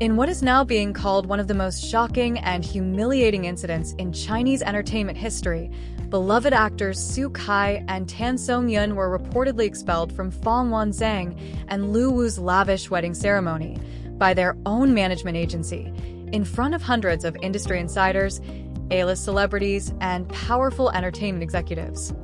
In what is now being called one of the most shocking and humiliating incidents in Chinese entertainment history, beloved actors Su Kai and Tan Song-yeon were reportedly expelled from Fong Wanzhang and Lu Wu's lavish wedding ceremony by their own management agency, in front of hundreds of industry insiders, A-list celebrities, and powerful entertainment executives.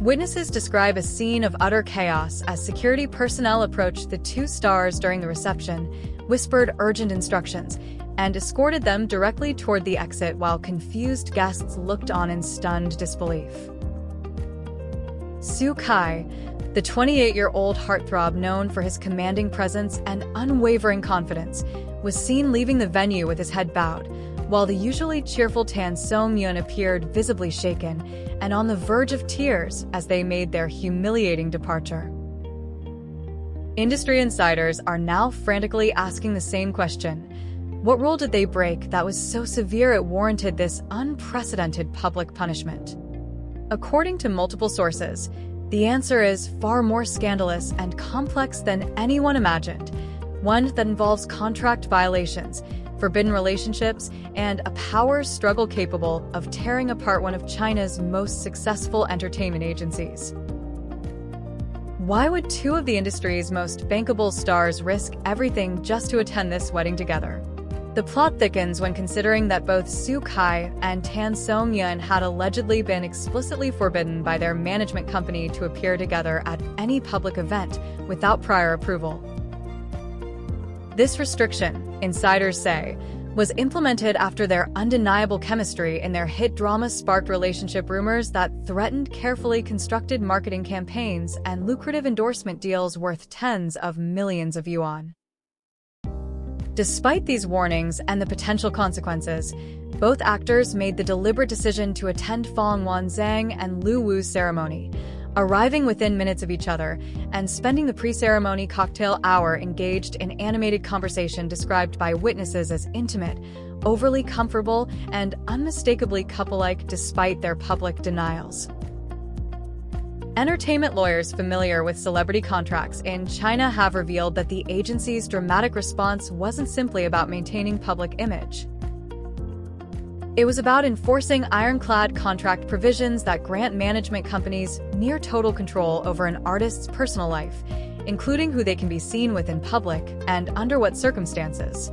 Witnesses describe a scene of utter chaos as security personnel approached the two stars during the reception, whispered urgent instructions, and escorted them directly toward the exit while confused guests looked on in stunned disbelief. Su Kai, the 28-year-old heartthrob known for his commanding presence and unwavering confidence, was seen leaving the venue with his head bowed, while the usually cheerful Tan Song-yeon appeared visibly shaken and on the verge of tears as they made their humiliating departure. Industry insiders are now frantically asking the same question: what rule did they break that was so severe it warranted this unprecedented public punishment? According to multiple sources, the answer is far more scandalous and complex than anyone imagined, one that involves contract violations, forbidden relationships, and a power struggle capable of tearing apart one of China's most successful entertainment agencies. Why would two of the industry's most bankable stars risk everything just to attend this wedding together? The plot thickens when considering that both Su Kai and Tan Song-yeon had allegedly been explicitly forbidden by their management company to appear together at any public event without prior approval. This restriction, insiders say, was implemented after their undeniable chemistry in their hit drama sparked relationship rumors that threatened carefully constructed marketing campaigns and lucrative endorsement deals worth tens of millions of yuan. Despite these warnings and the potential consequences, both actors made the deliberate decision to attend Fong Wanzhang and Lu Wu's ceremony, arriving within minutes of each other and spending the pre-ceremony cocktail hour engaged in animated conversation described by witnesses as intimate, overly comfortable, and unmistakably couple-like despite their public denials. Entertainment lawyers familiar with celebrity contracts in China have revealed that the agency's dramatic response wasn't simply about maintaining public image. It was about enforcing ironclad contract provisions that grant management companies near total control over an artist's personal life, including who they can be seen with in public and under what circumstances.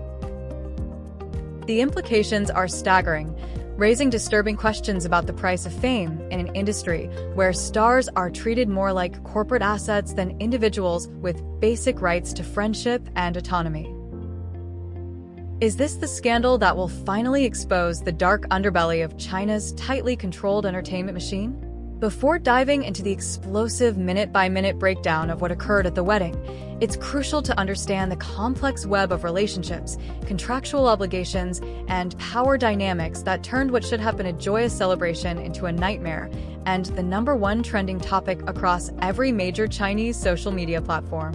The implications are staggering, raising disturbing questions about the price of fame in an industry where stars are treated more like corporate assets than individuals with basic rights to friendship and autonomy. Is this the scandal that will finally expose the dark underbelly of China's tightly controlled entertainment machine? Before diving into the explosive minute-by-minute breakdown of what occurred at the wedding, it's crucial to understand the complex web of relationships, contractual obligations, and power dynamics that turned what should have been a joyous celebration into a nightmare and the #1 trending topic across every major Chinese social media platform.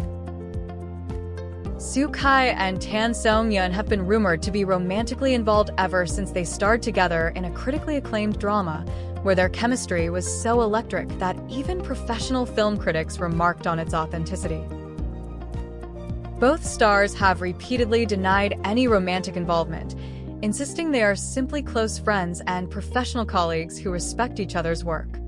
Su Kai and Tan Song-yeon have been rumored to be romantically involved ever since they starred together in a critically acclaimed drama, where their chemistry was so electric that even professional film critics remarked on its authenticity. Both stars have repeatedly denied any romantic involvement, insisting they are simply close friends and professional colleagues who respect each other's work.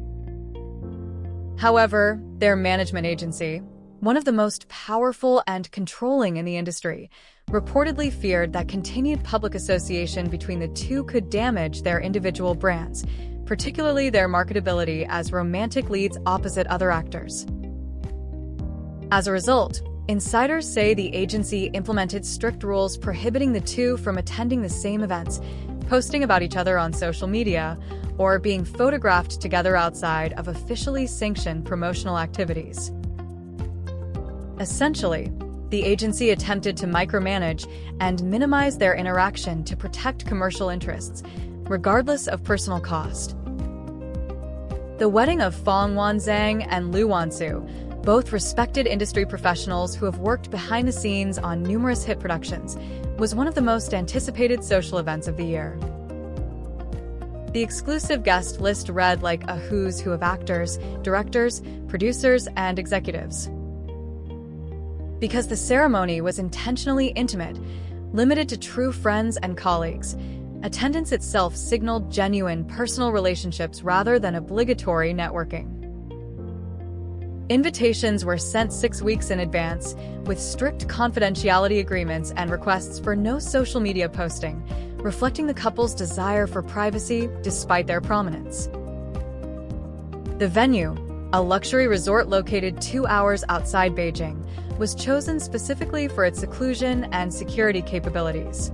However, their management agency, one of the most powerful and controlling in the industry, reportedly feared that continued public association between the two could damage their individual brands, particularly their marketability as romantic leads opposite other actors. As a result, insiders say the agency implemented strict rules prohibiting the two from attending the same events, posting about each other on social media, or being photographed together outside of officially sanctioned promotional activities. Essentially, the agency attempted to micromanage and minimize their interaction to protect commercial interests, regardless of personal cost. The wedding of Fong Wanzhang and Lu Wansu, both respected industry professionals who have worked behind the scenes on numerous hit productions, was one of the most anticipated social events of the year. The exclusive guest list read like a who's who of actors, directors, producers, and executives. Because the ceremony was intentionally intimate, limited to true friends and colleagues, attendance itself signaled genuine personal relationships rather than obligatory networking. Invitations were sent 6 weeks in advance, with strict confidentiality agreements and requests for no social media posting, reflecting the couple's desire for privacy despite their prominence. The venue, a luxury resort located 2 hours outside Beijing, was chosen specifically for its seclusion and security capabilities.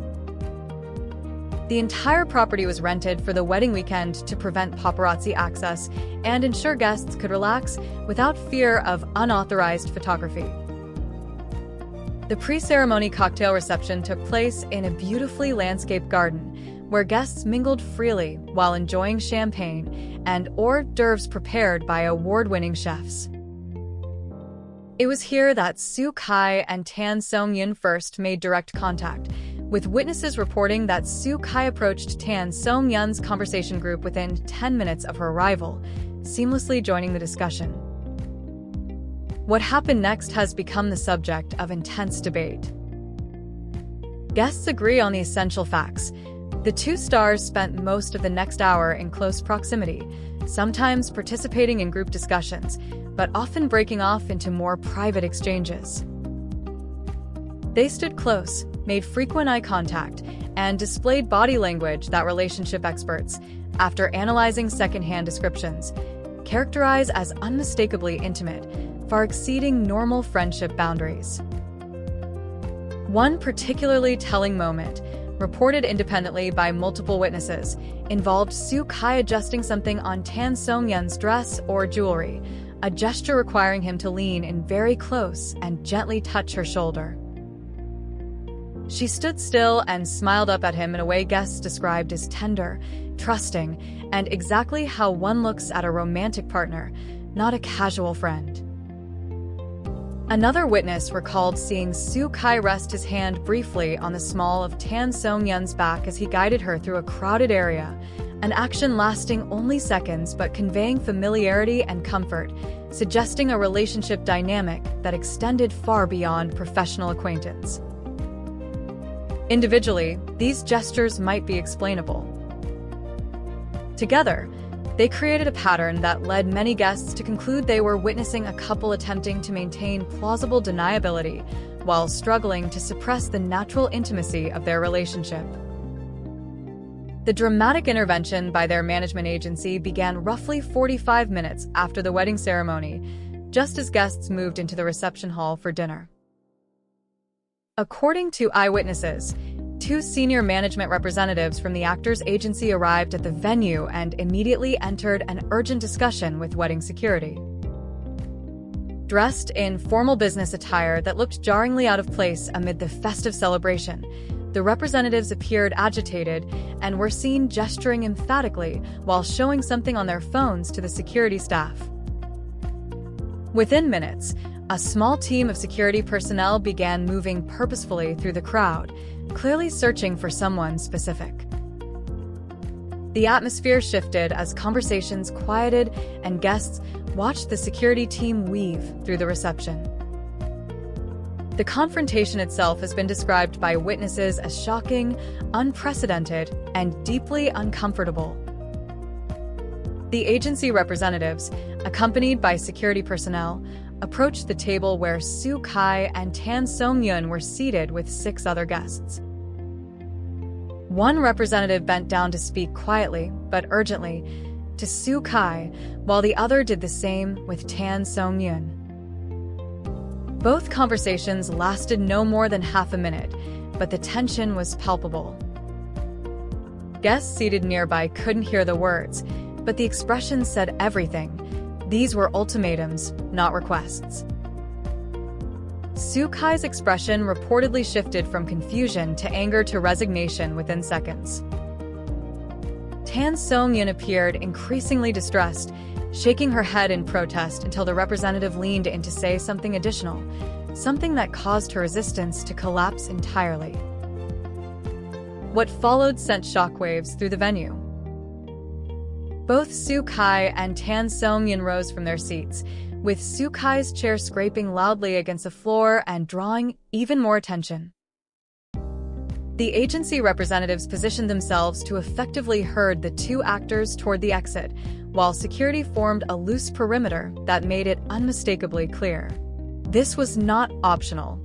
The entire property was rented for the wedding weekend to prevent paparazzi access and ensure guests could relax without fear of unauthorized photography. The pre-ceremony cocktail reception took place in a beautifully landscaped garden, where guests mingled freely while enjoying champagne and hors d'oeuvres prepared by award-winning chefs. It was here that Su Kai and Tan Song-yun first made direct contact, with witnesses reporting that Su Kai approached Tan Song-yun's conversation group within 10 minutes of her arrival, seamlessly joining the discussion. What happened next has become the subject of intense debate. Guests agree on the essential facts. The two stars spent most of the next hour in close proximity, sometimes participating in group discussions, but often breaking off into more private exchanges. They stood close, made frequent eye contact, and displayed body language that relationship experts, after analyzing secondhand descriptions, characterize as unmistakably intimate, far exceeding normal friendship boundaries. One particularly telling moment, reported independently by multiple witnesses, involved Su Kai adjusting something on Tan Song-yun's dress or jewelry, a gesture requiring him to lean in very close and gently touch her shoulder. She stood still and smiled up at him in a way guests described as tender, trusting, and exactly how one looks at a romantic partner, not a casual friend. Another witness recalled seeing Su Kai rest his hand briefly on the small of Tan Song-yun's back as he guided her through a crowded area, an action lasting only seconds but conveying familiarity and comfort, suggesting a relationship dynamic that extended far beyond professional acquaintance. Individually, these gestures might be explainable. Together, they created a pattern that led many guests to conclude they were witnessing a couple attempting to maintain plausible deniability while struggling to suppress the natural intimacy of their relationship. The dramatic intervention by their management agency began roughly 45 minutes after the wedding ceremony, just as guests moved into the reception hall for dinner. According to eyewitnesses, 2 senior management representatives from the actor's agency arrived at the venue and immediately entered an urgent discussion with wedding security. Dressed in formal business attire that looked jarringly out of place amid the festive celebration, the representatives appeared agitated and were seen gesturing emphatically while showing something on their phones to the security staff. Within minutes, a small team of security personnel began moving purposefully through the crowd, clearly searching for someone specific. The atmosphere shifted as conversations quieted and guests watched the security team weave through the reception. The confrontation itself has been described by witnesses as shocking, unprecedented, and deeply uncomfortable. The agency representatives, accompanied by security personnel, approached the table where Su Kai and Tan Song-yun were seated with 6 other guests. One representative bent down to speak quietly, but urgently, to Su Kai, while the other did the same with Tan Song-yun. Both conversations lasted no more than half a minute, but the tension was palpable. Guests seated nearby couldn't hear the words, but the expressions said everything. These were ultimatums, not requests. Su Kai's expression reportedly shifted from confusion to anger to resignation within seconds. Tan Song-yun appeared increasingly distressed, shaking her head in protest until the representative leaned in to say something additional, something that caused her resistance to collapse entirely. What followed sent shockwaves through the venue. Both Su Kai and Tan Song-yun rose from their seats, with Sukai's chair scraping loudly against the floor and drawing even more attention. The agency representatives positioned themselves to effectively herd the two actors toward the exit, while security formed a loose perimeter that made it unmistakably clear. This was not optional.